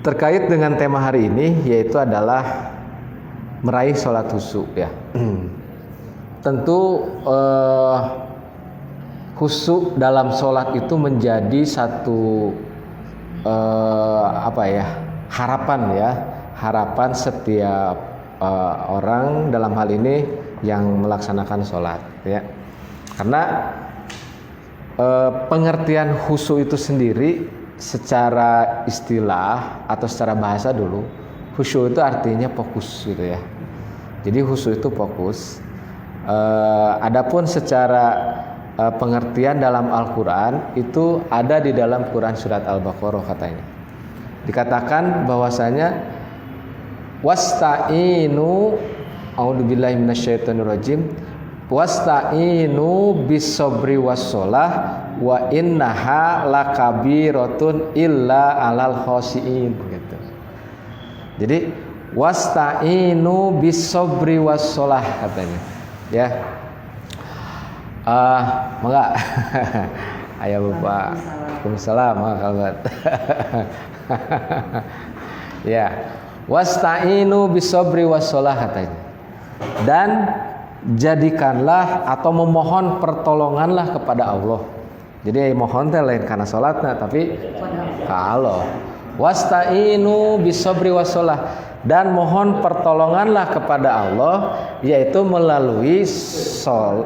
terkait dengan tema hari ini, yaitu adalah meraih sholat khusyuk ya. Tentu khusyuk dalam sholat itu menjadi satu harapan setiap orang dalam hal ini yang melaksanakan sholat ya. Karena pengertian khusyuk itu sendiri secara istilah atau secara bahasa dulu, khusyuk itu artinya fokus gitu ya. Jadi khusyuk itu fokus. Adapun secara pengertian dalam Al-Quran itu ada di dalam Quran surat Al-Baqarah katanya. Dikatakan bahwasanya wasta'inu a'udzubillahi minasyaitonirrajim wasta'inu bis-sabri was-shalah wa innaha lakabiratun illa 'alal khoshiin gitu. Jadi wasta'inu bis-sabri was-shalah katanya. Ya. Mangga. Ayo Bapak. Waalaikumsalam. Ya. Wasta'inu bis-sabri was-shalah katanya. Dan jadikanlah atau memohon pertolonganlah kepada Allah. Jadi mohon teh lain karena salatna tapi ka Allah. Wasta'inu bis-sabri was-shalah, dan mohon pertolonganlah kepada Allah yaitu melalui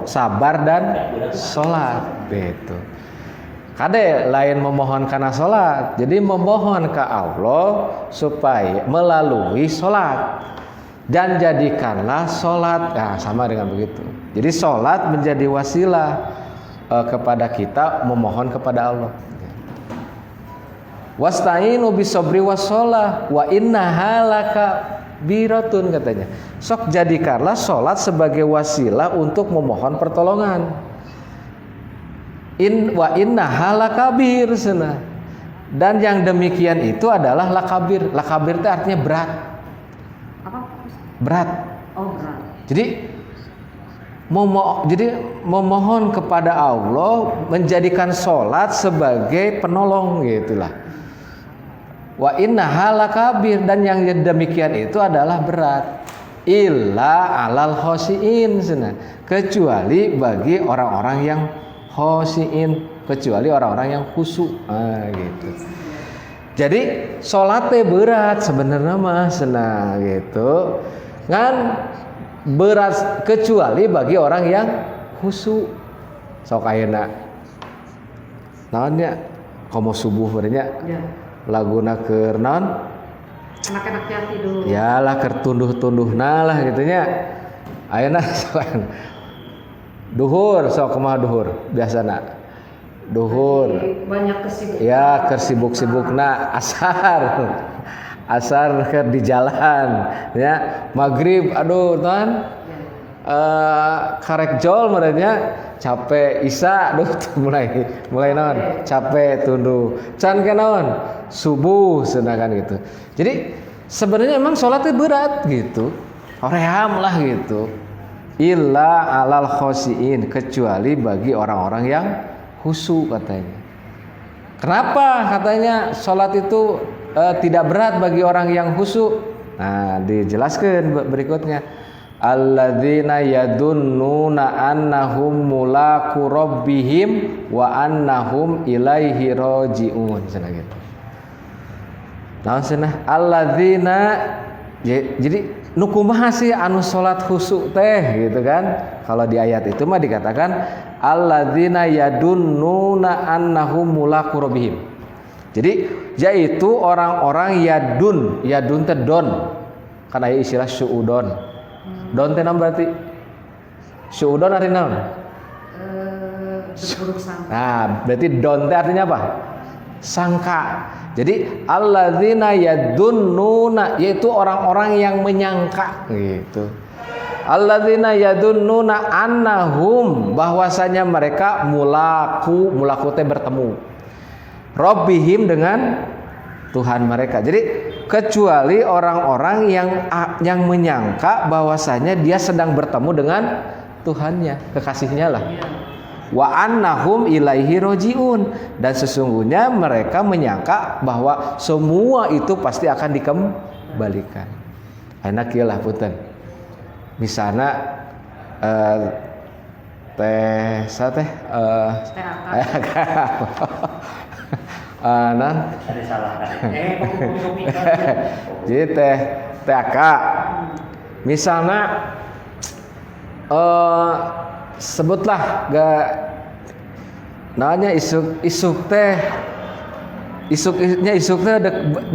sabar dan salat gitu. Kade lain memohon karena salat, jadi memohon ke Allah supaya melalui salat. Dan jadikanlah sholat, sama dengan begitu. Jadi sholat menjadi wasilah kepada kita memohon kepada Allah. Wasta'inu bis-sabri was-shalah wa innaha lakabiratun katanya. Sok jadikanlah sholat sebagai wasilah untuk memohon pertolongan. Wa innaha lakabir sana. Dan yang demikian itu adalah lakabir. Lakabir itu artinya berat. Berat. Oh, berat. Jadi memohon kepada Allah menjadikan sholat sebagai penolong gitulah. Wa innaha lakabir, dan yang demikian itu adalah berat. Illa 'alal khoshiin, kecuali bagi orang-orang yang khoshiin, kecuali orang-orang yang khusyuk. Gitu. Jadi sholatnya berat sebenarnya mah gitu. Ngan berat kecuali bagi orang yang khusyuk. Sok ayeuna naonnya komo subuh berenya ya. Laguna keur naon anak-anak tidur ya lah keur tunduh-tunduhna lah gitunya. Ayeuna sok duhur sok kumaha duhur biasana duhur banyak kesibuk ya kesibuk-sibukna asar ke di jalan ya maghrib aduh tuan karek jol merenya capek isya aduh mulai naon capek tunduh can ke naon subuh sedangkan gitu. Jadi sebenarnya emang sholatnya berat gitu, oreham lah gitu. Illa 'alal khoshiin, kecuali bagi orang-orang yang khusyuk katanya. Kenapa katanya sholat itu tidak berat bagi orang yang khusyuk? Nah, dijelaskan berikutnya. Alladzina yadunnuna annahum mulaqu rabbihim wa annahum ilaihi raji'un. Gitu. Nah, alladzina jadi nu kumaha sih anu salat khusyuk teh gitu kan? Kalau di ayat itu mah dikatakan alladzina yadunnuna annahum mulaqu rabbihim. Jadi yaitu orang-orang yadun teh don. Kan aya istilah suudon. Don teh naon berarti? Suudon artinya naon? Berburuk sangka. Nah, berarti don teh artinya apa? Sangka. Jadi alladzina yadunnuna yaitu orang-orang yang menyangka gitu. Alladzina yadunnuna annahum bahwasanya mereka mulaku teh bertemu. Rabbihim dengan Tuhan mereka. Jadi kecuali orang-orang yang menyangka bahwasanya dia sedang bertemu dengan Tuhannya, kekasihnya lah. wa annahum ilaihi rojiun, dan sesungguhnya mereka menyangka bahwa semua itu pasti akan dikembalikan. Enak ya lah punten. Misalnya teh nah Ada salah kan? jadi teh akak misalnya sebutlah gak namanya isuk teh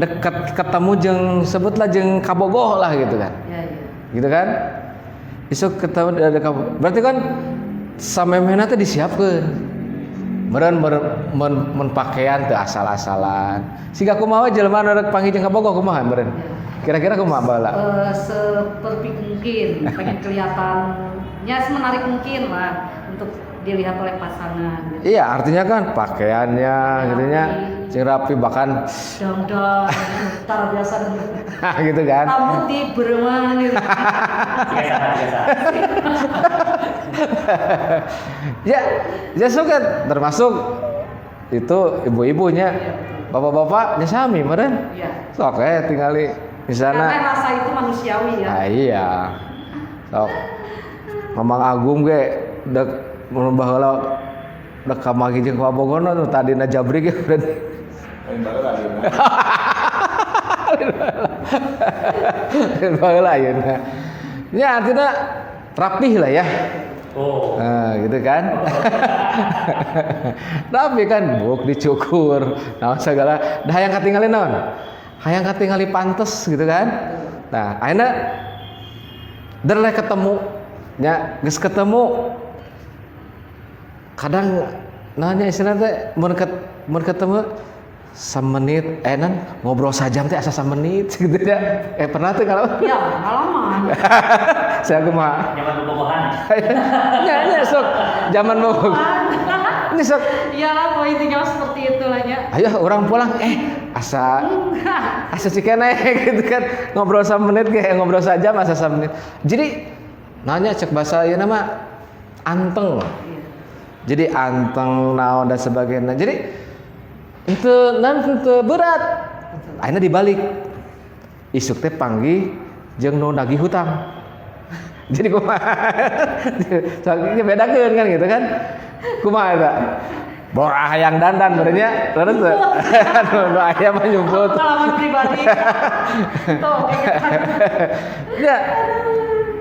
dekat ketemu jeung sebutlah jeung kabogoh lah gitu kan. Ya, ya. Gitu kan? Isuk ketemu ada kabogoh. Berarti kan samemehna teh disiapkeun. Meureun men pakaian teu asal-asalan. Siga kumaha jelema nu rek panggih jeung kabogoh kumaha meureun? Kira-kira kumaha baheula? Seperti mungkin pengen kelihatannya semenarik mungkin lah untuk dilihat oleh pasangan gitu. Iya, artinya kan pakaiannya gitu nya sing rapi bahkan Dang-dang tar biasa gitu kan. rambut diberemang gitu. Biasa. Ya suka termasuk itu ibu-ibunya, bapak-bapaknya sami meureun. Iya. Sok tingali misalnya. Karena rasa itu manusiawi ya. Nah, iya. Sok Mamang Agung ge dek mun baheula dek ka magi jeung ka Bogorna nu tadina jabrik ge berarti. Lain baheula ayeuna. Lain baheula ayeuna. Ya artinya rapih lah ya. Oh. Nah, gitu kan. Tapi kan buk dicukur, naon segala. Dah hayang katingali naon? Hayang katingali pantes gitu kan. Nah, ayeuna derle ketemu nya geus ketemu. Kadang nanya istilahna teh mun ketemu samenit nan ngobrol sajam teh asa samenit gitu ya. Pernah tuh kalau Ya, pengalaman. saya kumaha. Zaman bobogohan. Ya sok zaman mau. Ini sok. Ya, intinya seperti itu lah ya. Ayo orang pulang asa cikene gitu kan ngobrol samenit ge ngobrol sajam asa samenit. Jadi nanya cek bahasa ieu nama anteng. Jadi anteng naon dan sebagainya. Jadi itu berat. Akhirnya dibalik. Isuk teh panggih jeung nu nagih hutang. Jadi kumaha? Soalnya bedakeun kan gitu kan. Kumaha eta? Borah hayang dandan benernya. Terus tuh. Nu aya mah nyumput. Pengalaman pribadi. Tuh, Ya.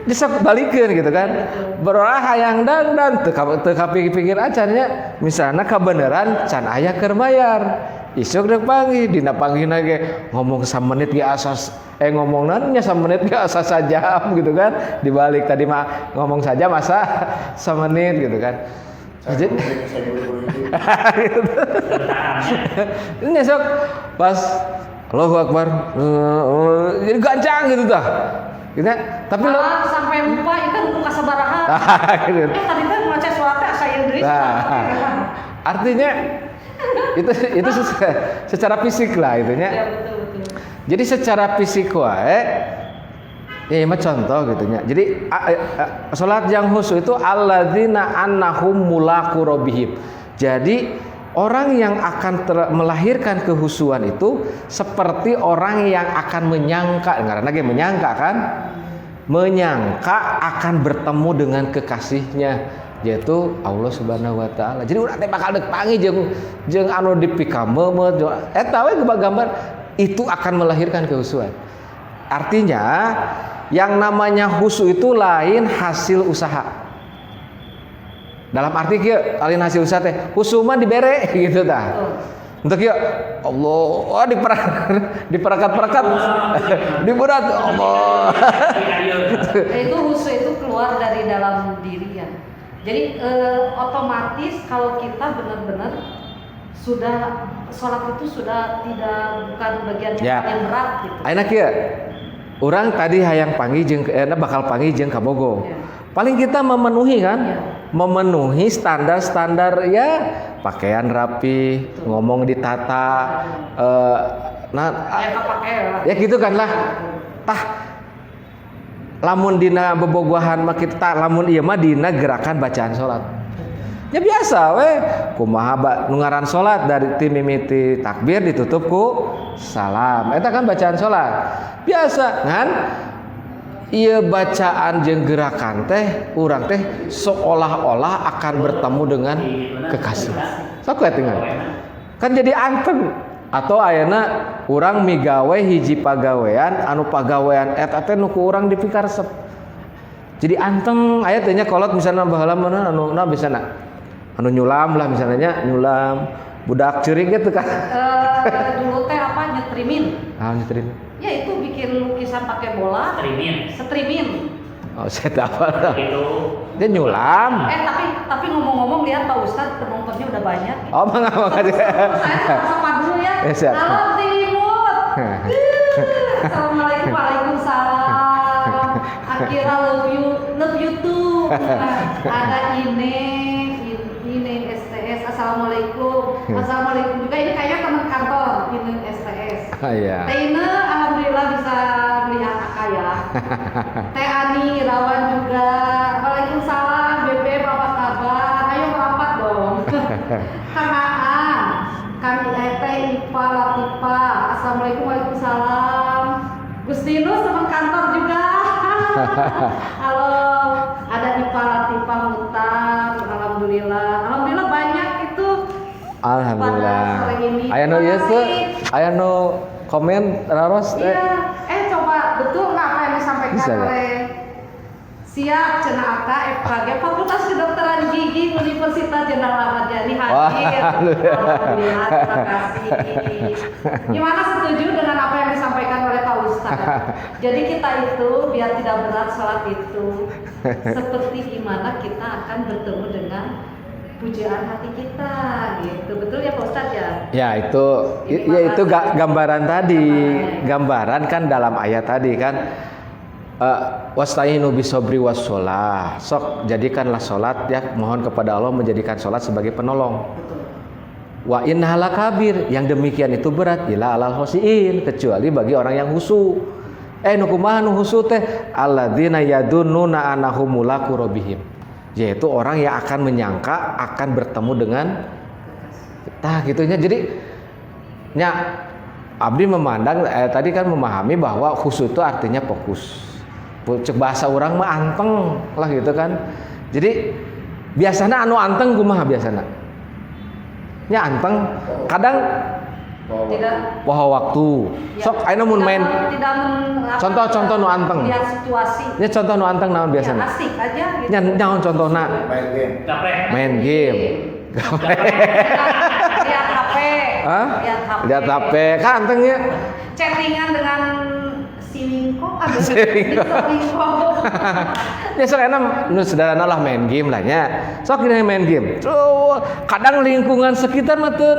Bisa balikeun gitu kan. Borah hayang dandan teu kapikir acaranya misalnya kebenaran can aya keur bayar. Isuk dek panggih dina panggihna ge ngomong samenit ge asas ngomongna nya samenit ge asa sajam gitu kan. Dibalik tadi mah ngomong saja masa samenit gitu kan. Jadi ini sok pas Allahu Akbar jadi gancang gitu dah. Gitu. Tapi lo sampai lupa itu buka sabaraha. gitu. Tadi kan ngecek suara asa Idris. Artinya itu secara fisik lah itunya. Ya, betul. Jadi secara fisik wae ya mah contoh gitu nya. Jadi salat yang khusyuk itu alladzina annahum mulaqu rabbihim. Jadi orang yang akan melahirkan kehusuan itu seperti orang yang akan menyangka, ngaranna ge menyangka kan? Menyangka akan bertemu dengan kekasihnya yaitu Allah Subhanahu wa taala. Jadi urang teh bakal deuk panggih jeung anu dipikameut eta we gambar itu akan melahirkan kehusuan. Artinya yang namanya khusyuk itu lain hasil usaha. Dalam arti kieu lain hasil usaha teh khusyuk mah dibere gitu tah. Untuk kieu Allah diperakat-perakat diberat Allah. Itu khusyuk itu keluar dari dalam diri ya. Jadi otomatis kalau kita benar-benar sudah sholat itu sudah bukan bagian yang berat gitu. Ayeuna kieu urang tadi hayang panggih jeung bakal panggih jeung ka Bogor. Ya. Paling kita memenuhi kan? Ya. Memenuhi standar-standar ya pakaian rapi, ngomong ditata ya gitu kan lah. Tah lamun dina bebogohan mah kita lamun ieu mah dina gerakan bacaan salat. Ya biasa we, kumaha nu ngaran salat dari mimiti takbir ditutup ku salam. Eta kan bacaan salat. Biasa kan? Ieu bacaan jeung gerakan teh urang teh seolah-olah akan bertemu dengan kekasih. Sok tinggal. Kan jadi anteng atau ayeuna urang migawe hiji pagawean anu pagawean eta teh nu ku urang dipikaresep. Jadi anteng aya teh nya kolot misalna baheula mana anu bisana anu nyulam lah misalnya nyulam budak ceurik gitu kan. Dulu teh apa nyetrimin. Ah nyetrimin. Ya itu bikin lukisan pakai bola. Setrimin. Oh saya tahu apa. Itu. Dia nyulam. Tapi ngomong-ngomong lihat Pak Ustadz penontonnya udah banyak. Oh mangga. Saya sapa dulu ya. Siap. Halo Timur. Assalamualaikum, waalaikumsalam. Akira love you too. Ada ini STS. Assalamualaikum. Assalamualaikum juga, ini kayaknya teman kantor ini STS. Iya. Teh Ine alhamdulillah bisa melihat Aka ya. Teh Ani Irawan juga. Waalaikumsalam. Bebe apa kabar? Ayo merapat dong. Kang Aan, Kang Teh Ipa Latifa. Assalamualaikum, waalaikumsalam. Gustinus teman kantor juga. Halo, ada Ipa Latifa Mutar. Alhamdulillah banyak itu. Alhamdulillah. Pada sore ini. Aya nu ieu teh, aya nu komen raros teh. Iya. Coba betul nggak apa yang disampaikan Bisa, ya? oleh Siap Cenah Aka FKG Fakultas Kedokteran Gigi Universitas Jenderal Ahmad Yani hadir. Alhamdulillah, terima kasih. Gimana, setuju dengan apa yang disampaikan oleh Pak Ustadz? Jadi kita itu biar tidak berat sholat itu seperti gimana kita akan bertemu dengan pujaan hati kita, gitu. Betul ya Pak Ustadz ya? Ya itu gambaran tadi. Gambaran kan dalam ayat tadi kan. Wasta'inu bisobri wassalah. Sok jadikanlah salat ya, mohon kepada Allah menjadikan salat sebagai penolong. Wa innaha lakabir, yang demikian itu berat ila alal hosiin, kecuali bagi orang yang husu. Nu kumaha nu husu teh? Alladzina yadunnuna annahum mulaku rabbihim. Yaitu orang yang akan menyangka akan bertemu dengan gitunya. Jadi nya abdi memandang tadi kan memahami bahwa husu itu artinya fokus. Cek bahasa orang mah anteng lah gitu kan. Jadi biasanya anu anteng kumaha biasanya? Nya anteng kadang tidak poho waktu. Sok ayeuna mun main contoh nu anteng. Lihat situasi. Nya contoh nu anteng naon biasanya? Ya, asik aja gitu. Nya naon contohna? Main game. Lihat HP. Hah? Lihat HP. Kan anteng ya. Chattingan dengan si Wingko. Ya sok enak nu sederhana lah main game lah nya. Sok kita main game. Kadang lingkungan sekitar mah teu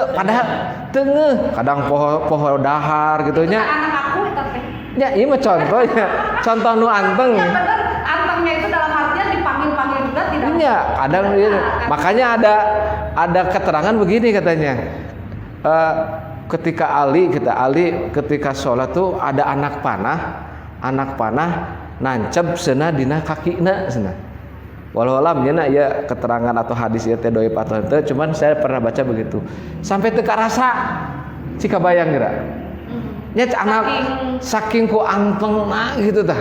padahal tengah kadang poho dahar gitu nya. Anak aku tapi. Ya ieu mah contohnya. Contoh nu anteng. Ya benar, antengnya itu dalam artian dipanggil-panggil juga tidak. Iya, kadang makanya ada keterangan begini katanya. Ketika Ali ketika sholat tuh ada anak panah nancep cenah dina kakina cenah. Walau alam nya ya keterangan atau hadis ieu teh doi atau teu, cuman saya pernah baca begitu. Sampai teu karasa cika bayang geura. Nya anak saking ku antengna gitu tah.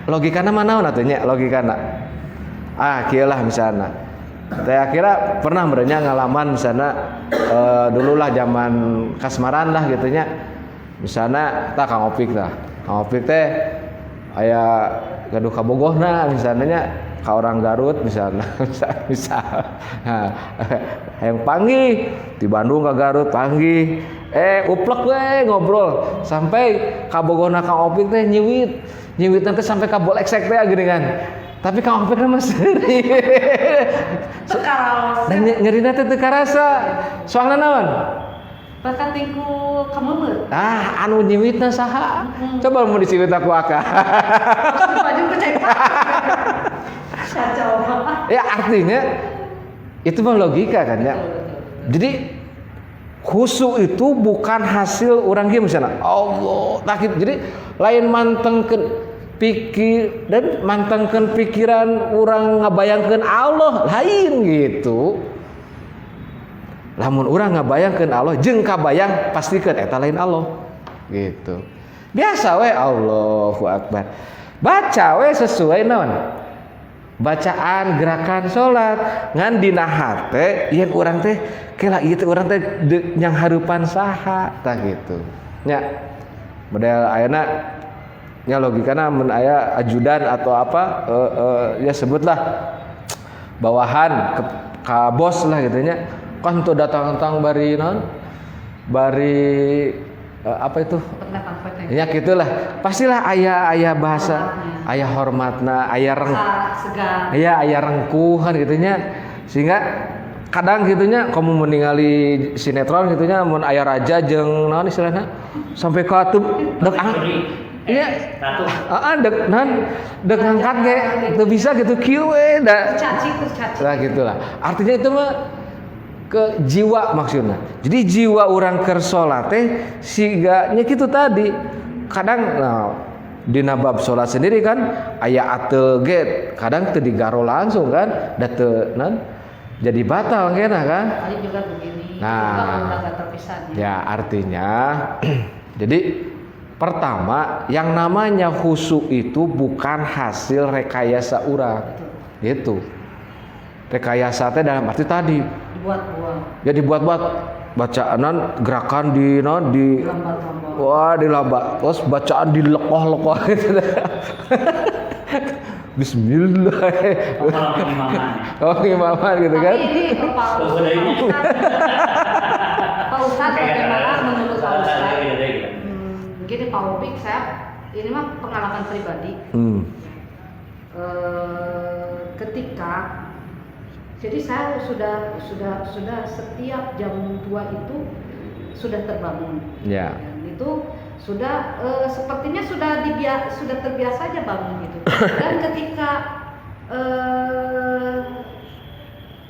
Logikana mana naon atuh nya logikana? Kieu lah misalna. Teh akhirnya pernah merenya ngalaman misalnya dululah zaman kasmaran lah gitunya. Misalnya tak Kang Opik teh aya gaduh kabogohna misalnya ka orang Garut misalnya misal. Hayang panggih di Bandung ka Garut panggih. Uplek we ngobrol sampai kabogohna Kang Opik teh nyiwit nanti sampai ka bolek-sek teh gini kan. Tapi Kang Opik mah seri. Dan nyerina teh teu karasa. Soalna naon? Bahkan tingku kameumeut. Anu nyiwitna saha? Coba mau disiwit aku Aka. Baju kecek. Kacau. Ya artinya itu mah logika kan ya. Jadi khusyuk itu bukan hasil orang ge misalnya Allah takut. Jadi lain mantengkeun pikir dan mantengkeun pikiran urang ngabayangkeun Allah lain gitu. Lamun urang ngabayangkeun Allah jeung kabayang pastikeun eta lain Allah gitu. Biasa we Allahu Akbar. Baca we sesuai naon? Bacaan gerakan salat ngan dina hate yen urang teh kela ieu teh urang teh nyang hareupan saha tah gitu. Nya model ayeuna nya logikana mun aya ajudan atau apa ya sebutlah bawahan ka bos lah gitu nya. Kan tuh datang-datang bari naon? Bari apa itu? Ya gitulah. Pastilah aya bahasa, aya hormatna, aya segan. Iya, aya rengkuhan gitu nya. Sehingga kadang gitu nya kamu meningali sinetron gitu nya mun aya raja jeung naon istilahna sampai ka atup dek iya. Dek ngangkat ge teu bisa gitu kieu we da. Tercaci. Lah gitulah. Artinya itu mah ke jiwa maksudnya. Jadi jiwa orang keur salat teh siga nya kitu tadi. Kadang dina bab salat sendiri kan aya ateul ge kadang teu digaro langsung kan da teu jadi batal kena kan. Tadi juga begini. Nah, ya artinya jadi pertama yang namanya khusyuk itu bukan hasil rekayasa urang. Gitu. Rekayasa teh dalam arti tadi dibuat-buat. Ya dibuat-buat bacaanan gerakan di wah dilambat terus bacaan dilekoh-lekoh gitu. Bismillah. Oh imaman gitu kan. Tapi ini Pak Ustadz bagaimana menurut Pak Ustadz? Begini Pak Opik, saya ini mah pengalaman pribadi. Ketika jadi saya sudah setiap jam 2 itu sudah terbangun. Ya. Dan itu sudah sepertinya sudah terbiasa aja bangun gitu. Dan ketika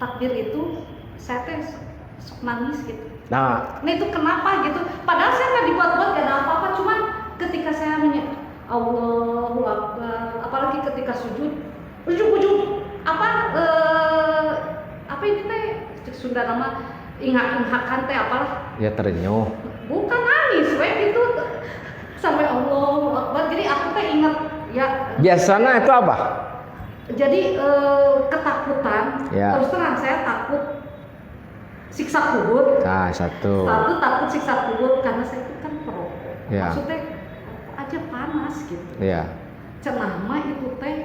takbir itu saya teh sok nangis gitu. Nah, itu kenapa gitu? Padahal saya nggak dibuat-buat gak ada apa-apa, cuman ketika saya Allahu Akbar, apalagi ketika sujud, ujung apa ini teh Sunda nama ingak-inghakan teh apalah? ya terenyuh. Bukan nangis, gitu sampai Allahu Akbar. Jadi aku teh ingat ya. Biasanya itu apa? Jadi ketakutan. Ya. Terus terang saya takut siksa kubur. Nah, satu takut siksa kubur karena saya itu kan perokok. Ya. Maksudnya aja panas gitu. Iya. Cenah mah itu teh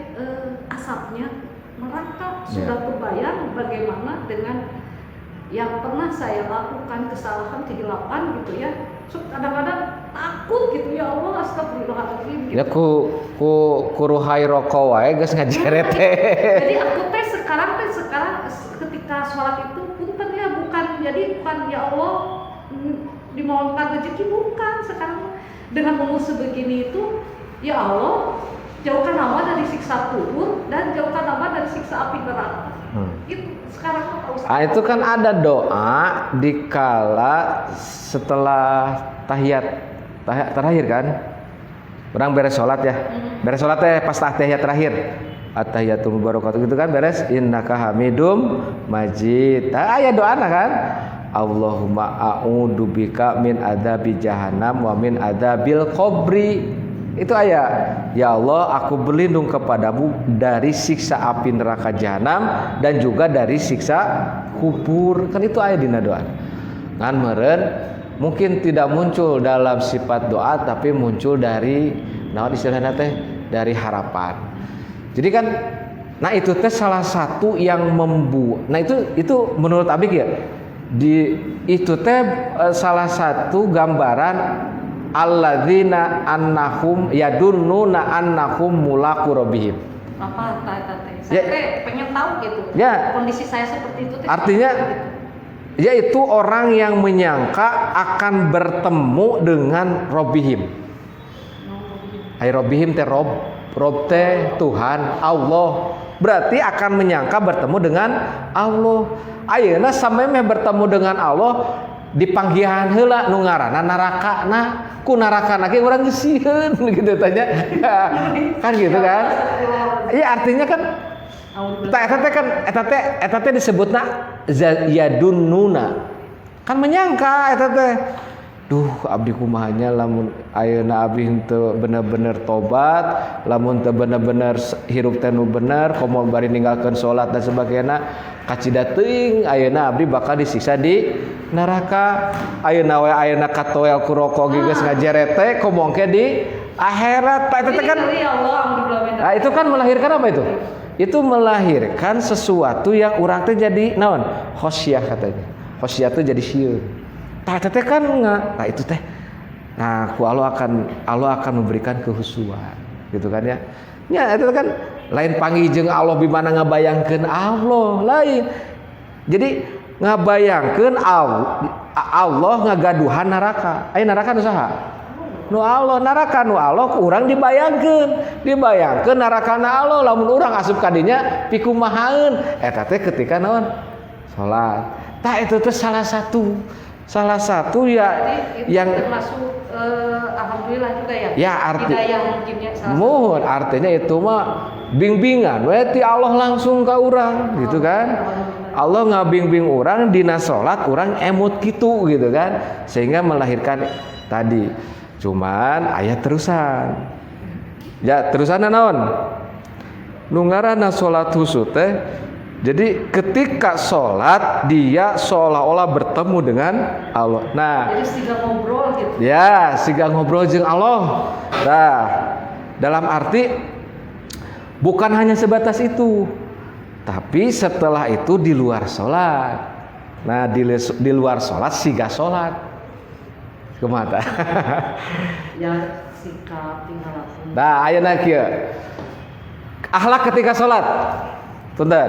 asapnya neraka. Sudah kebayang bagaimana dengan yang pernah saya lakukan kesalahan kegelapan gitu ya. So, kadang-kadang takut gitu ya Allah, astagfirullahaladzim gitu. Ya ku ruhai rokok wae geus ngajeret teh. Jadi aku teh sekarang ketika sholat itu punten ya bukan ya Allah dimohonkan rezeki, bukan. Sekarang dengan umur sebegini itu ya Allah jauhkan hamba dari siksa kubur dan jauhkan hamba dari siksa api neraka. Itu sekarang Itu kan ada doa dikala setelah tahiyat terakhir kan. Orang beres sholat ya. Beres sholat teh pas tahiyat terakhir. At-tahiyatul mubarakatuh gitu kan beres innaka hamidum majid. Aya doana kan? Allahumma a'udzubika min adzabi jahannam wa min adzabil qabri. Itu ayat, ya Allah aku berlindung kepadamu dari siksa api neraka jahanam dan juga dari siksa kubur. Kan itu ayat dina doa. Ngan meureun mungkin tidak muncul dalam sifat doa tapi muncul dari naon istilahna teh dari harapan. Jadi kan nah itu teh salah satu yang membuat. Nah itu menurut Abik ya. Itu teh salah satu gambaran alladzina annahum yadunnuna annahum mulaqu rabbihim. Apa teh? Saya pengen tahu gitu. Ya. Kondisi saya seperti itu. Artinya yaitu orang yang menyangka akan bertemu dengan rabbihim. Hai rabbihim teh Rob teh Tuhan Allah. Berarti akan menyangka bertemu dengan Allah. Ayeuna sampai bertemu dengan Allah dipanggihan heula nu ngaranna narakana ku narakana ge urang geus sieun gitu tanya. Kan gitu kan. Iya artinya kan eta teh disebutna yadunnuna. Kan menyangka eta teh. Duh abdi kumahanya lamun ayeuna abdi henteu bener-bener tobat, lamun teu bener-bener hirup teh nu bener, komo bari ninggalkeun salat dan sebagainya, kacida teuing ayeuna abdi bakal disiksa di neraka. Ayeuna we ayeuna katoel ku rokok geus ngajeret teh komo engke di akhirat. Eta teh kan nah, itu kan melahirkan apa itu? Itu melahirkan sesuatu yang urang teh jadi naon? Khosyah katanya. Khosyah itu jadi sieun. Tah teh kan enggak. Nah itu teh. Nah, Allah akan memberikan kehusuan, gitu kan ya. Ya itu kan lain pangijeng Allah bimana ngabayangkeun Allah lain. Jadi ngabayangkeun Allah ngagaduhan neraka. Aya neraka nu saha? Nu Allah, neraka nu Allah ku urang dibayangkeun narakana Allah lamun urang asup ka dinya pikumahaeun. Eta teh ketika naon? Salat. Tah itu teh salah satu ya yang termasuk alhamdulillah juga ya. Ya arti mohon artinya itu mah bimbingan we ti Allah langsung ka urang gitu kan. Allah ngabingbing urang dina salat urang emut gitu kan. Sehingga melahirkan tadi. Cuman aya terusan. Ya terusanna naon? Nu ngaranna salat husu teh. Jadi ketika sholat dia seolah-olah bertemu dengan Allah. Nah, jadi siga ngobrol gitu. Ya, siga ngobrol jeung Allah. Nah, dalam arti bukan hanya sebatas itu, tapi setelah itu di luar sholat. Nah, di luar sholat siga sholat. Kumaha? Ya sikap tinggal laku. Nah, ayeuna kieu. Akhlak ketika sholat. Punten.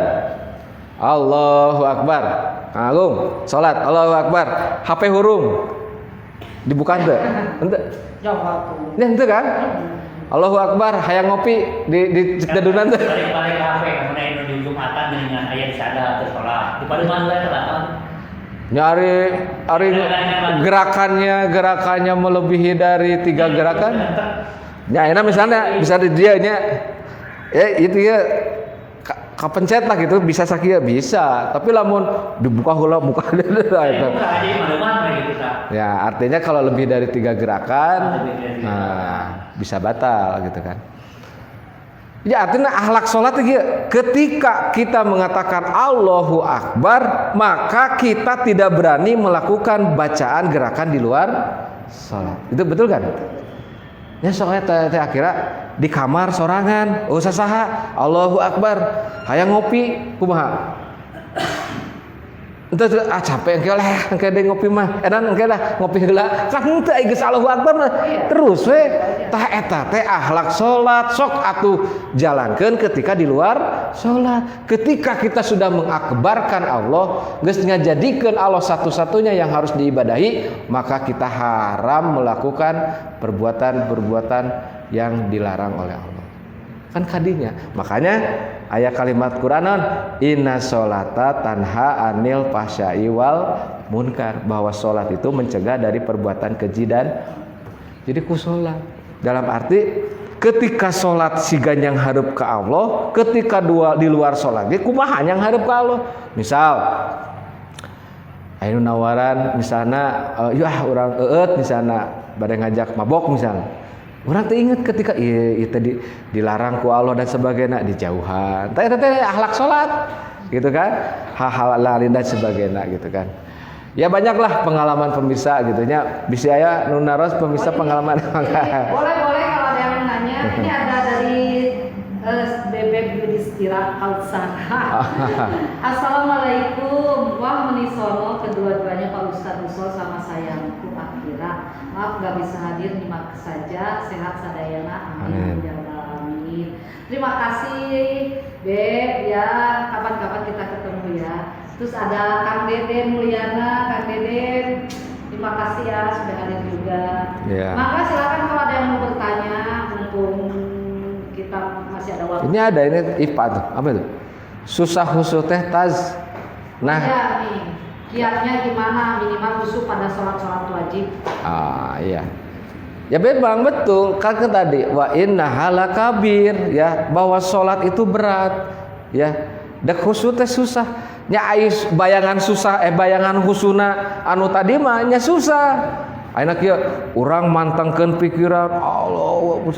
Allahu Akbar. Agung, salat Allahu Akbar. HP hurung. Dibuka henteu? Henteu. Jawab tuh. Ya henteu kan? Allahu Akbar, hayang ngopi di dadunan teh. Balik HP kemudian nu di Jumatan dengan aya di sada teu salat. Di paduman we teh Nyari gerakannya melebihi dari 3 gerakan. Ya, enak misalnya bisa di dia nya. Itu ya kapencet lah gitu bisa sakia bisa, tapi lamun dibuka hula muka itu. Ya artinya kalau lebih dari 3 gerakan, nah bisa batal gitu kan. Ya artinya akhlak sholat itu ketika kita mengatakan Allahu Akbar maka kita tidak berani melakukan bacaan gerakan di luar sholat. Itu betul kan? Ya soalnya teh akhirnya di kamar sorangan, usah saha Allahu Akbar, hayang ngopi kumaha? Entah capek engke lah engke deui ngopi mah. Edan engke lah ngopi heula. Kan teu geus Allahu Akbar mah. Terus we tah eta teh akhlak salat sok atuh jalankeun ketika di luar salat. Ketika kita sudah mengakbarkan Allah, geus ngajadikeun Allah satu-satunya yang harus diibadahi, maka kita haram melakukan perbuatan-perbuatan yang dilarang oleh Allah. Kan kadinya. Makanya ayat kalimat Quranon inna sholata tanha anil fahsya'i wal munkar, bahwa sholat itu mencegah dari perbuatan keji dan jadi ku sholat dalam arti ketika sholat sigan yang hadap ke Allah, ketika di luar sholat dia kumaha yang hadap ke Allah. Misal ayo nawaran misalnya orang misalnya bade ngajak mabok misalnya. Orang teh ingat ketika itu dilarang ku Allah dan sebagainya dijauhan. Teh akhlak salat gitu kan. Hal-hal lain dan sebagainya gitu kan. Ya banyaklah pengalaman pemirsa gitu nya. Bisi aya nu naros pemirsa pengalaman. Boleh kalau ada yang nanya. Ini ada dari Bebek Yudhistira Kalsana. Assalamualaikum. Wah menisono kedua-duanya Pak Ustadz Usul sama sayangku Akira. Maaf gak bisa hadir, nyimak saja. Sehat sadayana, amin ya rabbal alamin. Terima kasih Beb ya, kapan-kapan kita ketemu ya. Terus ada Kang Deden Mulyana, Kang Deden, terima kasih ya sudah hadir juga. Maka silakan kalau ada yang mau bertanya, mumpung kita masih ada waktu. Ini ada ini IPA tuh, apa itu? Susah husu teh taz. Nah, ya, nih. Kiatnya gimana? Minimal khusyuk pada sholat-sholat wajib. Iya. Ya memang betul kan tadi wa inna halakabir ya bahwa sholat itu berat ya. Dek khusyuk teh susah. Nya ais bayangan susah bayangan husuna anu tadi mah nya susah. Ayeuna kieu urang mantengkeun pikiran Allah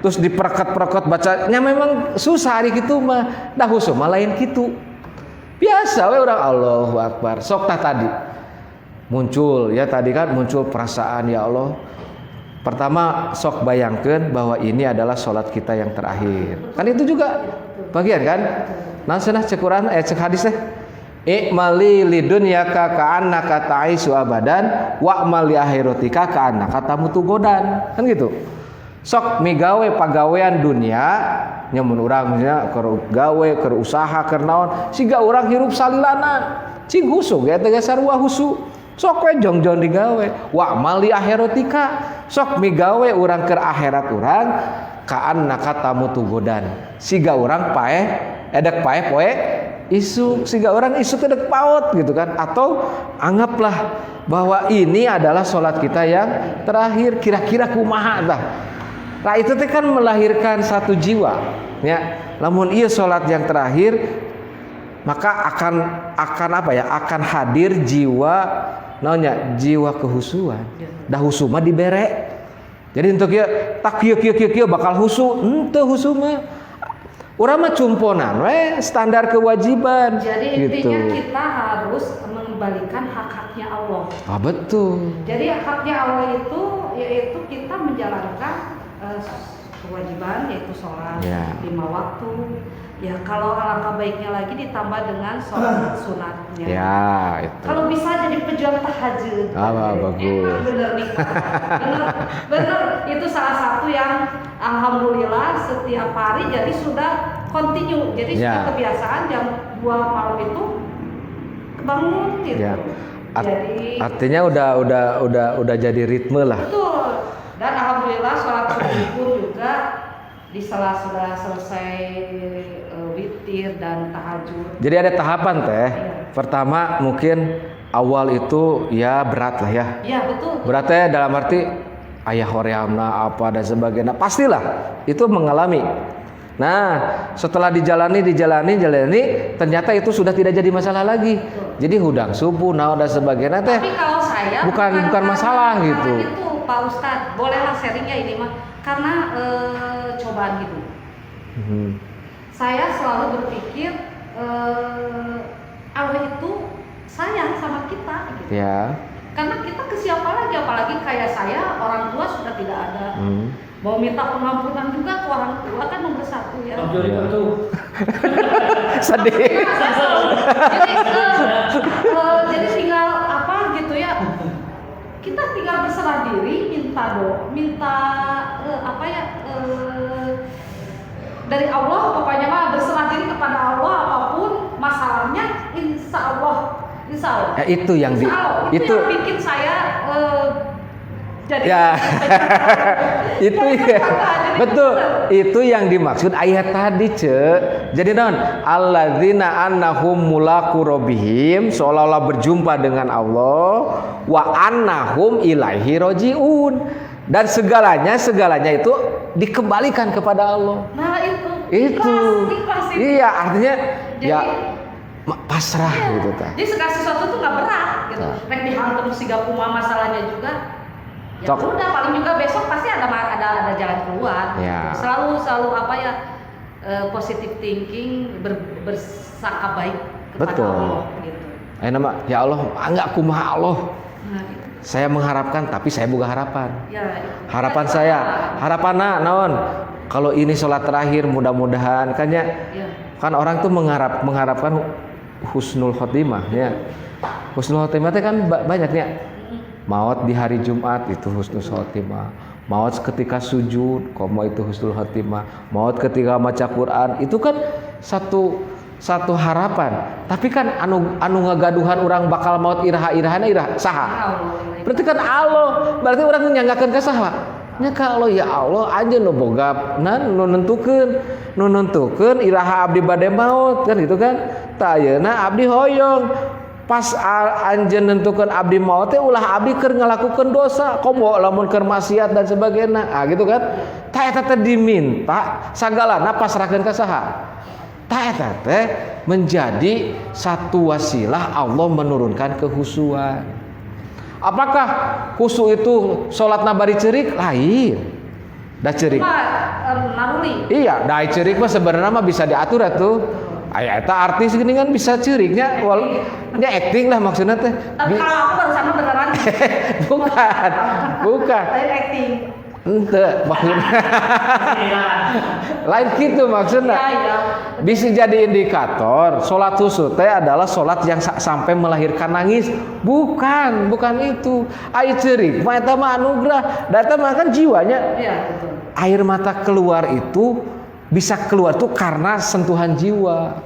terus dipereket-pereket bacanya memang susah hari kitu mah. Da khusyuk mah lain kitu. Biasa we urang Allahu Akbar. Sok tah tadi muncul ya tadi kan muncul perasaan ya Allah. Pertama sok bayangkan bahwa ini adalah sholat kita yang terakhir. Kan itu juga bagian kan? Nah cenah cek Quran cek hadis teh. I'mali lidunyaka ka'annaka ta'isu abadan wa'mal li akhiratika ka'annaka tamutu godan. Kan gitu. Sok migawe pagawean dunia nya mun urang nya keur gawe keur usaha keur naon siga urang hirup salilana. Cing husuk ya teh sarua husuk. Sok we jong-jong digawe wa mali akhiratika sok migawe urang keur akhirat urang ka'annaka tamutu godan siga urang paeh edek paeh poe isu siga urang isu teh dek paot gitu kan atau anggaplah bahwa ini adalah sholat kita yang terakhir kira-kira kumaha tah. Nah itu teh kan melahirkan satu jiwa ya lamun ieu sholat yang terakhir maka akan apa ya akan hadir jiwa naonnya jiwa kehusuan dah husu mah dibere jadi untuk ya tak kieu bakal husu henteu husu mah urang mah cumponan we standar kewajiban jadi gitu. Intinya kita harus mengembalikan hak-haknya Allah. Betul Jadi haknya Allah itu yaitu kita menjalankan kewajiban yaitu sholat ya. 5 waktu. Ya kalau alangkah baiknya lagi ditambah dengan sholat sunatnya. Ya itu. Kalau bisa jadi pejuang tahajud. Bagus. Bener nih. Bener. Itu salah satu yang alhamdulillah setiap hari jadi sudah continue. Jadi sudah kebiasaan jam 2 malam itu bangun gitu. Ya. Jadi Artinya udah jadi ritme lah. betul. Dan alhamdulillah sholat subuh pun juga di sela sudah selesai witir dan tahajud. Jadi ada tahapan teh. Iya. Pertama mungkin awal itu ya berat lah ya. Iya betul. Beratnya dalam arti ayah horeamna apa dan sebagainya pastilah itu mengalami. Nah setelah dijalani ternyata itu sudah tidak jadi masalah lagi. Jadi hudang subuh naon dan sebagainya teh. Tapi kalau saya bukan masalah gitu. Itu Pak Ustadz bolehlah sharingnya ini mah karena cobaan hidup. Saya selalu berpikir Allah itu sayang sama kita gitu. Ya. Karena kita ke siapa lagi, apalagi kayak saya orang tua sudah tidak ada. Mau minta pengampunan juga ke orang tua kan nomor 1 ya. Sedih. Jadi tinggal apa gitu ya. Kita tinggal berserah diri, minta apa ya dari Allah, pokoknya mah berserah diri kepada Allah apapun masalahnya, insya Allah. Ya, itu yang yang bikin saya jadi ya itu ya betul itu yang dimaksud ayat tadi jadi non alladzina annahum mulaqu rabbihim seolah-olah berjumpa dengan Allah wa annahum ilaihi rajiun dan segalanya itu dikembalikan kepada Allah. Nah itu ikhlas iya artinya jadi, ya pasrah iya. gitu ta. Jadi segala sesuatu tuh nggak berat gitu. Rek dihantam siga kumaha masalahnya juga. Ya udah paling juga besok pasti ada jalan keluar. Ya. Selalu apa ya positive thinking bersangka baik kepada Betul. Allah gitu. Nama ya Allah enggak kumaha Allah. Nah, gitu. Saya mengharapkan tapi saya buka harapan. Ya, itu. Harapan saya, harapanna naon? Kalau ini sholat terakhir mudah-mudahan kan ya. Kan orang tuh mengharapkan husnul khotimah ya. Husnul khotimah itu kan banyaknya. Maut di hari Jumat itu husnul khotimah. Maut ketika sujud, komo itu husnul khotimah. Maut ketika baca Quran itu kan satu harapan. Tapi kan anu ngagaduhan orang bakal maut iraha-irahana saha. Berarti kan Allah, berarti orang nyanggakeun ka saha? Nya ka Allah ya Allah aja nu boga nu nentukeun iraha abdi bade maut kan gitu kan. Ta ayeuna abdi hoyong pas anjeun nentukeun abdi maot teh ulah abdi keur ngalakukeun dosa, komo lamun keur maksiat dan sebagainya. Gitu kan. Ta eta teh diminta sagalana pasrahkeun ka saha? Ta eta teh menjadi satu wasilah Allah menurunkan kehusuan. Apakah khusu itu salatna bari ceurik? Lain. Da ceurik. Naruli. Iya, da ceurik mah sebenarnya mah bisa diatur atuh. Aya eta artis gini kan bisa ceuriknya nya acting lah maksudnya teh. Tapi kalau aku baru sama beneran. Bukan. Lain acting. Ente maksudnya. Lain gitu maksudnya. Iya. Bisa jadi indikator salat khusyuk teh adalah salat yang sampai melahirkan nangis. Bukan itu. Ai ceurik mah eta mah anugerah. Da eta mah kan jiwanya. Iya, betul. Air mata keluar itu bisa keluar tuh karena sentuhan jiwa.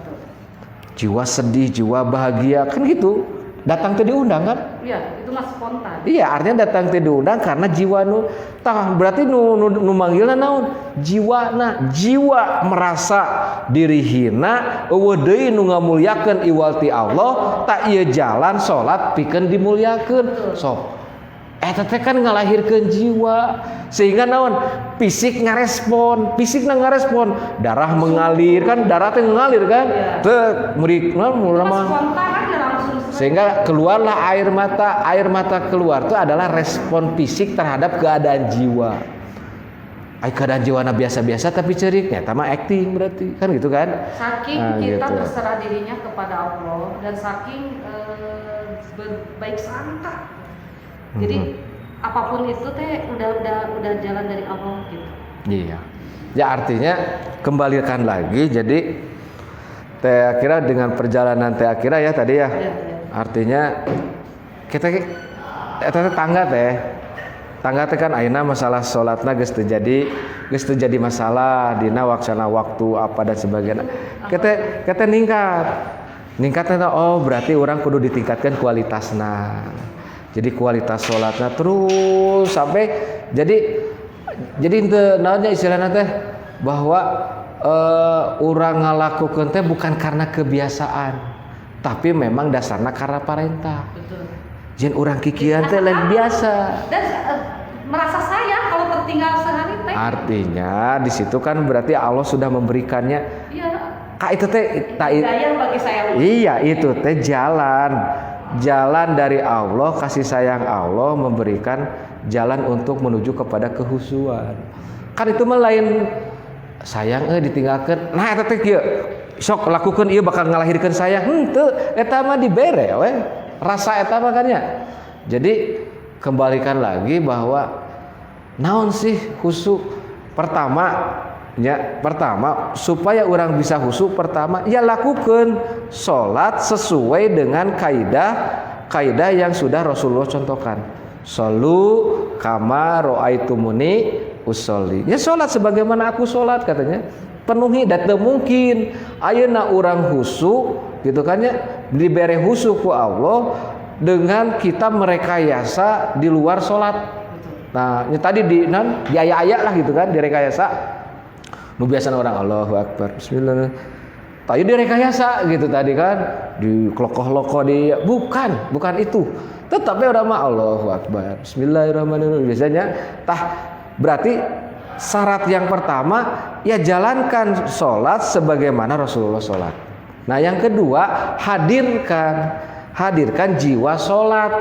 Jiwa sedih, jiwa bahagia kan gitu. Datang teh diundang kan? Iya, itu mah spontan. Iya, artinya datang teh diundang karena jiwa nu tah berarti nu manggilna naon? Jiwa merasa diri hina eueuh deui nu ngamulyakeun iwal ti Allah, tak ieu jalan salat pikeun dimulyakeun. Sok. Eta teh kan ngalahirkeun jiwa sehingga naon? Fisikna ngarespon, darah mengalir kan, darah teh ngalir kan? Teu murid naon Spontan aja langsung. sehingga keluarlah air mata keluar itu adalah respon fisik terhadap keadaan jiwa. Keadaan jiwana biasa-biasa tapi ceriknya sama acting berarti kan gitu kan. Saking kita gitu. Berserah dirinya kepada Allah dan saking berbaik sangka. Jadi apapun itu teh udah jalan dari Allah gitu. Iya. Ya artinya kembalikan lagi jadi teh akhirnya dengan perjalanan teh akhirnya ya tadi ya. Iya. Artinya kita tangga teh kan ayeuna masalah salatna geus teu jadi masalah dina waksana waktu apa dan sebagainya. Kita ningkatnya oh berarti orang kudu ditingkatkan kualitasna. Jadi kualitas salatna terus sampai jadi henteu naonnya istilahna teh bahwa urang ngalakukeun teh bukan karena kebiasaan, tapi memang dasarnya karena perintah. Betul. Jen urang kikian teh lain biasa. Dan merasa sayang kalau tertinggal sehari teh. Artinya di situ kan berarti Allah sudah memberikannya. Iya. Kak itu teh hidayah bagi saya. Iya, itu teh jalan dari Allah, kasih sayang Allah memberikan jalan untuk menuju kepada kehusuan. Kan itu mah lain sayang ditinggalkan. Nah eta teh kieu sok lakukeun ieu bakal ngalahirkeun sayang. Henteu, eta mah dibere we. Rasa eta mah kan ya. Jadi kembalikan lagi bahwa naon sih khusyuk? Pertama supaya orang bisa khusyuk pertama ya lakukan salat sesuai dengan kaidah yang sudah Rasulullah contohkan. Shollu kama ro'aitumuni usolli. Ya salat sebagaimana aku salat katanya. Penuhi dan mungkin ayeuna urang khusyuk gitu kan ya dibere khusyuk ku Allah dengan kita merekayasa di luar salat. Nah, ini tadi di aya-aya lah gitu kan direkayasa. Nu biasana orang Allahu Akbar bismillah. Tayu direkayasa gitu tadi kan di klokoh-loko di bukan itu. Tetapi orang mah Allahu Akbar bismillahirrahmanirrahim biasanya berarti syarat yang pertama ya jalankan sholat sebagaimana Rasulullah sholat. Nah yang kedua hadirkan jiwa sholat.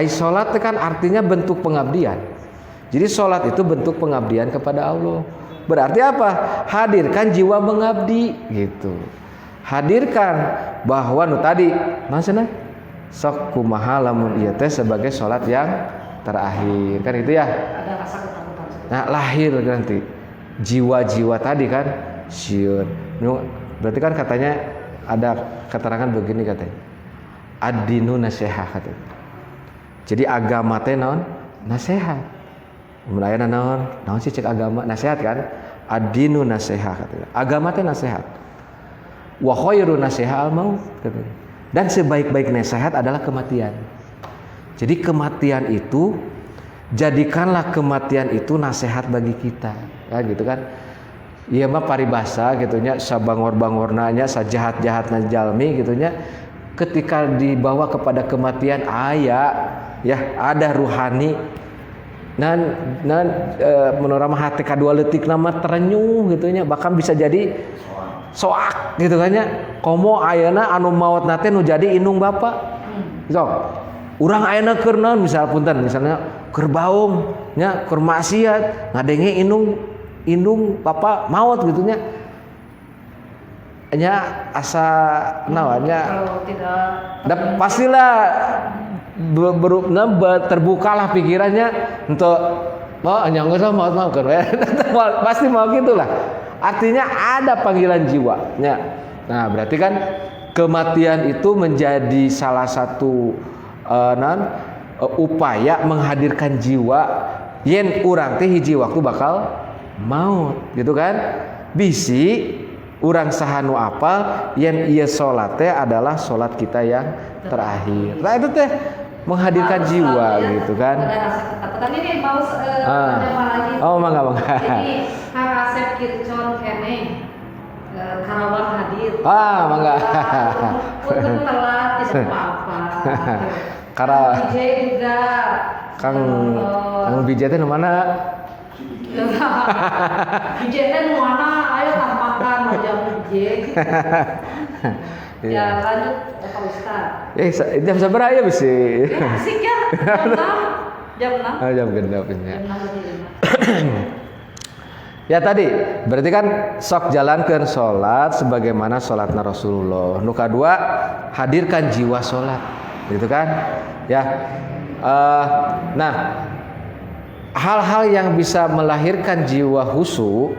Sholat kan artinya bentuk pengabdian. Jadi sholat itu bentuk pengabdian kepada Allah. Berarti apa? Hadirkan jiwa mengabdi gitu. Hadirkan bahwa tadi maksudnya sok kumaha lamun ieu teh sebagai sholat yang terakhir kan itu ya. Ada rasa ketakutan. Nah lahir nanti jiwa-jiwa tadi kan sieun. Berarti kan katanya ada keterangan begini katanya. Ad-dinu nasihah katanya. Jadi agama teh naon? Nasihat. Melayana naon sih cek agama nasihat kan? Ad-dinu nasihat katanya. Agama teh nasihat. Wa khairu nasihat al-maut katanya. Dan sebaik-baik nasihat adalah kematian. Jadi kematian itu jadikanlah kematian itu nasihat bagi kita. Ya gitu kan. Ieu mah paribasa gitu nya sabangor-bangorna nya sajahat-jahatna jalmi gitu nya ketika dibawa kepada kematian ada ruhani dan menorama hati kadua letik nama terenyuh gitunya, bahkan bisa jadi soak gitu kan nya. Komo ayeuna anu maot nate nu jadi indung bapa. Sok. Urang ayeuna keur naon misal punten misalnya keur baung nya keur maksiat ngadenge indung bapa maot gitu nya. Nya asa naon nya. Kalau tidak Pastilah terbukalah pikirannya untuk nyanggeus mau kan pasti mau gitulah. Artinya ada panggilan jiwanya. Nah, berarti kan kematian itu menjadi salah satu upaya menghadirkan jiwa yen urang teh hiji waktu bakal maut gitu kan. Bisi urang sahanu apal yen ieu salat teh adalah salat kita yang terakhir. Nah, itu teh menghadirkan jiwa gitu kan. Ada rasa ketakutan ini mau tema lagi. Oh, mangga. Jadi Kang Asep Kircon kene Karawang hadir. Mangga. Punten telat tidak apa-apa. Kara DJ juga. Kang Bijay teh nu mana? DJ teh nu mana? Ayo tampakan jam DJ. Ya lanjut Pak Ustaz. Jam sabaraha ya bisi? Asik ya. Jam 6. Jam genep nya. Jam 6. Ya tadi, berarti kan sok jalankeun salat sebagaimana salatna Rasulullah. Nu kadua, hadirkan jiwa salat. Gitu kan? Ya. Nah, hal-hal yang bisa melahirkan jiwa khusyuk,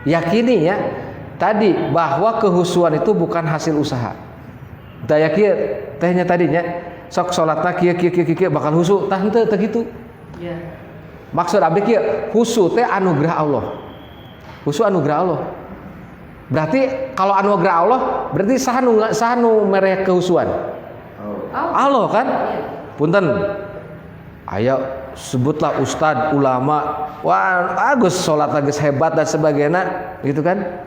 yakini ya tadi bahwa kehusuan itu bukan hasil usaha. Daya kieu tehnya tadinya sok salatna kieu bakal khusyuk, tah henteu teh kitu. Ya. Maksud abdi kieu, khusyuk teh anugerah Allah. Khusyuk anugerah Allah. Berarti kalau anugerah Allah berarti sahanu merek kehusuan. Allah kan? Punten. Ayo sebutlah ustad, ulama, wah agus salat geus hebat dan sebagainya, gitu kan?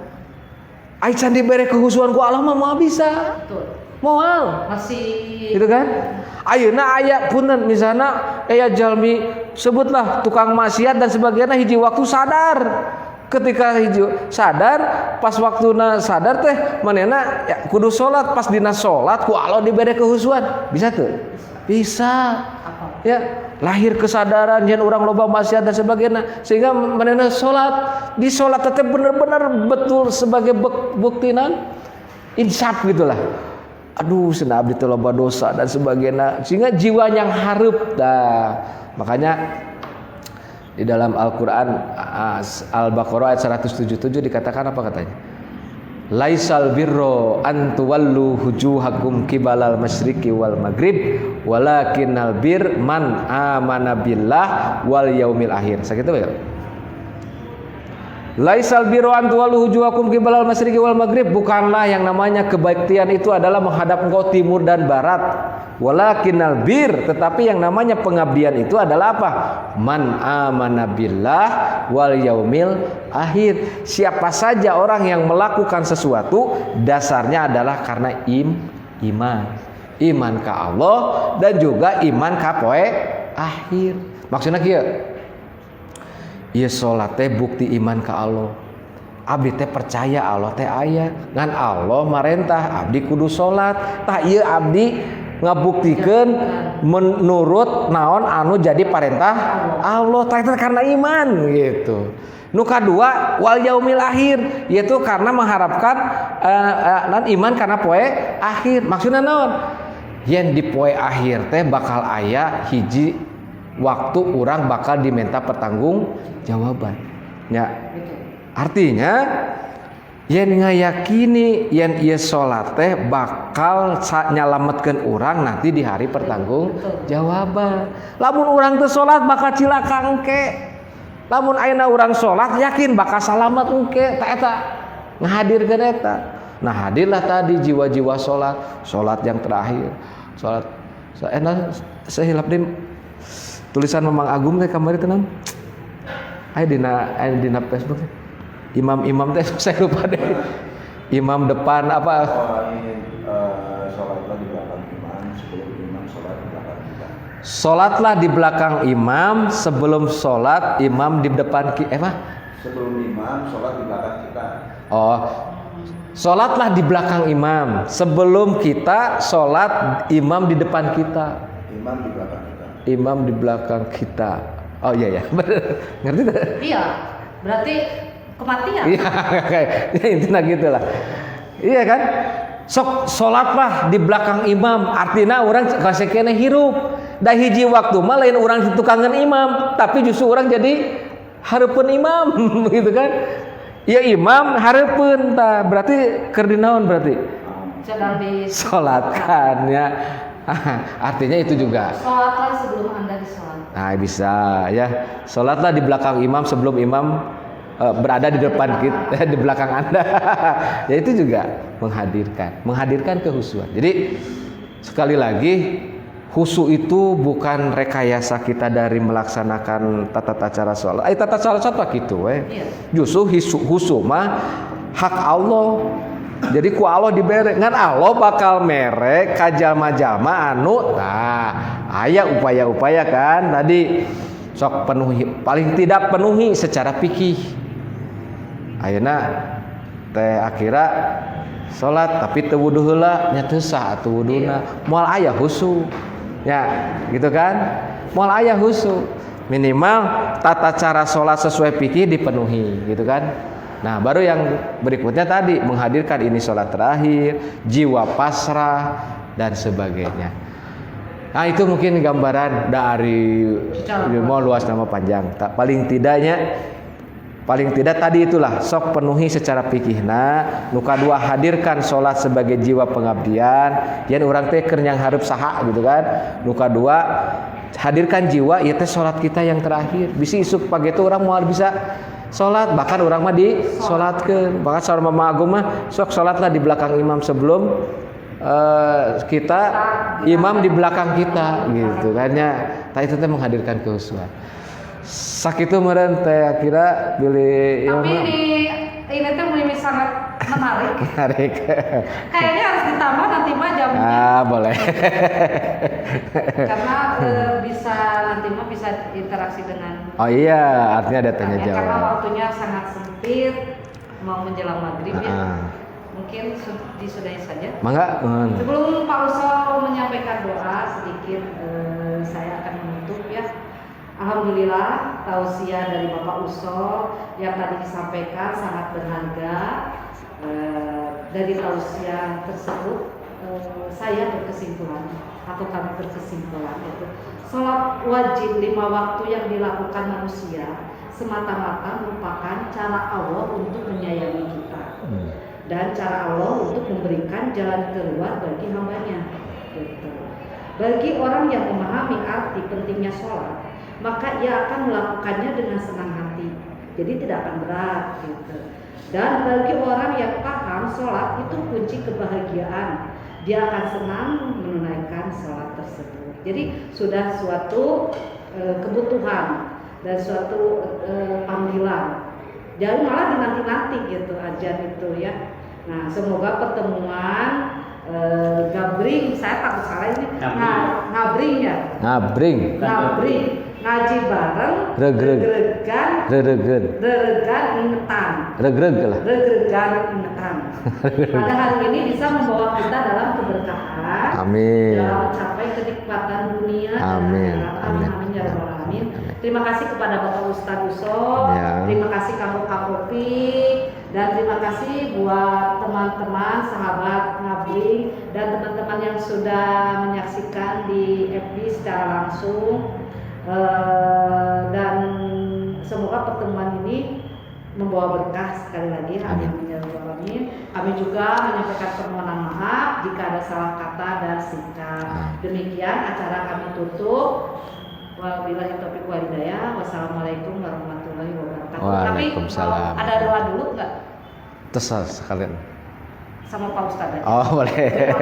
Ai can dibere kehusuan ku Allah mah bisa. Betul. Moal. Masih Gitu kan? Ayeuna aya punten misalna aya jalmi sebutlah tukang maksiat dan sebagainya hiji waktu sadar. Ketika hiji sadar, pas waktuna sadar teh manehna ya kudu salat, pas dina salat ku Allah dibere kehusuan. Bisa tuh? Bisa. Ya, lahir kesadaran yen urang loba maksiat dan sebagainya sehingga manehna salat. Di salat teh bener-bener betul sebagai buktinan insaf gitulah. Aduh, cenah abdi teh loba dosa dan sebagainya sehingga jiwa yang hareup dah. Makanya di dalam Al-Qur'an Al-Baqarah ayat 177 dikatakan apa katanya? Laisal birro an tuwallu wujuhakum qibalal masyriqi wal maghrib walakinnal bir man amana billah wal yaumil akhir. Sakitu ya. Laisal birro an tuwallu wujuhakum qibalal masyriqi wal maghrib, bukanlah yang namanya kebaikan itu adalah menghadap engkau timur dan barat. Walakinnal bir, tetapi yang namanya pengabdian itu adalah apa? Man amana billah wal yaumil akhir. Siapa saja orang yang melakukan sesuatu dasarnya adalah karena iman ke Allah dan juga iman ka poe akhir. Maksudnya kieu. Ieu salat teh bukti iman ka Allah. Abdi teh percaya Allah teh aya, ngan Allah marentah abdi kudu salat. Tah ieu abdi ngabuktikeun menurut naon anu jadi parentah Allah tah karena iman gitu. Nu kadua wal yaumil akhir, yaitu karena mengharapkan iman karena poe akhir. Maksudna naon? Yen di poe akhir teh bakal aya hiji waktu urang bakal diminta pertanggung jawaban. Ya. Artinya yen ngayakini yen ieu salat teh bakal nyalametkeun urang nanti di hari pertanggung jawaban. Lamun urang teu salat bakal cilaka engke. Lamun ayeuna urang salat yakin bakal salamet engke. Ta eta ngahadirkeun eta. Nah, hadirlah tadi jiwa-jiwa salat yang terakhir. Salat sehilap di tulisan Mamang Agung teh kamari teh naon? Aya dina Facebook. Imam teh saya lupa deh. Imam depan apa? Sholat lagi Sholatlah di belakang imam, sebelum sholat imam di depan kita. Sebelum imam, sholat di belakang kita. Oh, sholatlah di belakang imam, sebelum kita sholat imam di depan kita. Imam di belakang kita. Imam di belakang kita. Oh iya ya, bener. Ngerti tak? Iya, berarti kematian. Iya, kayak intinya gitulah. Iya kan? Sok sholatlah di belakang imam, artinya orang kasih kene hirup. Da hiji waktu mah lain orang tukangan imam, tapi justru orang jadi hareupeun imam gitu kan. Ya imam hareupeun tah, berarti keur dinaon berarti? Sedang Sholatkan ya. Artinya itu juga. Sholatlah sebelum Anda disolat. Nah, bisa ya. Sholatlah di belakang imam sebelum imam berada di depan kita, di belakang Anda. Ya itu juga menghadirkan kehusuan. Jadi sekali lagi, khusyuk itu bukan rekayasa kita dari melaksanakan tata cara sholat. Tata cara sholat gitu, Iya. Justru khusyuk mah hak Allah. Jadi ku Allah dibere, ngan Allah bakal merek ka jalma-jalma anu aya upaya-upaya kan tadi sok penuhi, paling tidak penuhi secara fikih. Ayeuna teh akhira salat tapi teu wudu heula nya teu sah atuh wuduna. Moal aya khusyuk. Ya, gitu kan? Moal aya khusyuk. Minimal tata cara salat sesuai fikih dipenuhi, gitu kan? Nah, baru yang berikutnya tadi menghadirkan ini sholat terakhir, jiwa pasrah dan sebagainya. Nah, itu mungkin gambaran dari mau luas nama panjang. Paling tidak tadi itulah sok penuhi secara fikihna. Nu kadua hadirkan sholat sebagai jiwa pengabdian. Yen urang teh keur nyang hareup saha gitu kan. Nu kadua hadirkan jiwa ieu teh sholat kita yang terakhir. Bisi isuk pagi itu orang moal bisa sholat, bahkan orang mah disolatkeun. Bahkan saur Mama Agung mah sok sholatlah di belakang imam sebelum kita imam di belakang kita gitu kan ya. Tah itu teh menghadirkan kehusuan. Sakitu meureun teh kira pilih Tapi ini tuh mulai sangat menarik. Kayaknya harus ditambah nanti mah jamnya. Boleh. Karena nanti mah bisa interaksi dengan. Oh iya, artinya ada tanya jawab. Karena waktunya sangat sempit, mau menjelang maghrib ya. Mungkin disudahi saja. Mangga. Sebelum Pak Uso menyampaikan doa sedikit, saya akan menutup ya. Alhamdulillah tausiah dari Bapak Uso yang tadi disampaikan sangat berharga. Dari tausiah tersebut saya berkesimpulan atau kami berkesimpulan itu sholat wajib 5 waktu yang dilakukan manusia semata-mata merupakan cara Allah untuk menyayangi kita dan cara Allah untuk memberikan jalan keluar bagi hambanya gitu. Bagi orang yang memahami arti pentingnya sholat, maka ia akan melakukannya dengan senang hati, jadi tidak akan berat gitu. Dan bagi orang yang paham sholat itu kunci kebahagiaan, dia akan senang menunaikan sholat tersebut. Jadi sudah suatu kebutuhan dan suatu panggilan. Jangan malah dinanti-nanti gitu ajan itu ya. Nah, semoga pertemuan gabring, saya takut salah ini. Ngabring ya. Ngabring. Ngaji bareng. Regregan ingetan. Regregan ingetan. Pada hari ini bisa membawa kita dalam keberkahan. Amin. Dalam mencapai kenikmatan dunia. Amin. Amin ya rabbal alamin. Terima kasih kepada Bapak Ustadz Uso. Ya. Terima kasih Kamu Kapopi. Dan terima kasih buat teman-teman, sahabat Ngabring dan teman-teman yang sudah menyaksikan di FB secara langsung. Dan semoga pertemuan ini membawa berkah sekali lagi. Amin. Kami juga menyampaikan permohonan maaf jika ada salah kata dan sikap. Demikian acara kami tutup. Wabillahi taufiq wal hidayah. Wassalamualaikum warahmatullahi wabarakatuh. Waalaikumsalam. Tapi ada doa dulu nggak? Terus sekalian. Sama Pak Ustadz. Oh boleh.